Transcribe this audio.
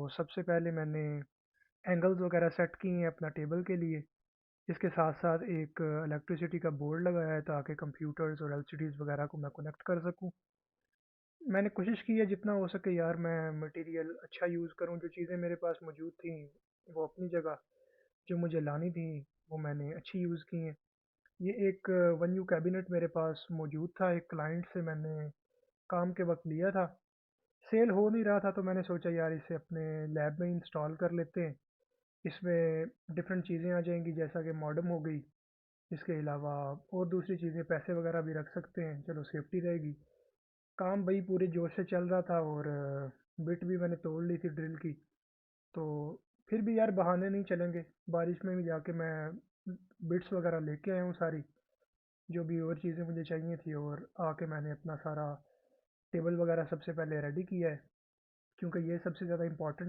तो सबसे पहले मैंने एंगल्स वगैरह सेट किए हैं अपना टेबल के लिए। इसके साथ साथ एक इलेक्ट्रिसिटी का बोर्ड लगाया है ताकि कंप्यूटर्स और एलसीडीज़ वगैरह को मैं कनेक्ट कर सकूं। मैंने कोशिश की है जितना हो सके यार मैं मटेरियल अच्छा यूज़ करूं। जो चीज़ें मेरे पास मौजूद थी वो अपनी जगह, जो मुझे लानी थी वो मैंने अच्छी यूज़ की हैं। ये एक वन यू कैबिनेट मेरे पास मौजूद था, एक क्लाइंट से मैंने काम के वक्त लिया था। सेल हो नहीं रहा था तो मैंने सोचा यार इसे अपने लैब में इंस्टॉल कर लेते हैं। इसमें डिफरेंट चीज़ें आ जाएंगी जैसा कि मॉडेम हो गई, इसके अलावा और दूसरी चीज़ें पैसे वगैरह भी रख सकते हैं, चलो सेफ्टी रहेगी। काम भाई पूरे जोश से चल रहा था और बिट भी मैंने तोड़ ली थी ड्रिल की। तो फिर भी यार बहाने नहीं चलेंगे, बारिश में भी जाके मैं बिट्स वगैरह लेके आया हूँ सारी, जो भी और चीज़ें मुझे चाहिए थी, और आके मैंने अपना सारा टेबल वगैरह सबसे पहले रेडी किया है क्योंकि ये सबसे ज़्यादा इम्पोर्टेंट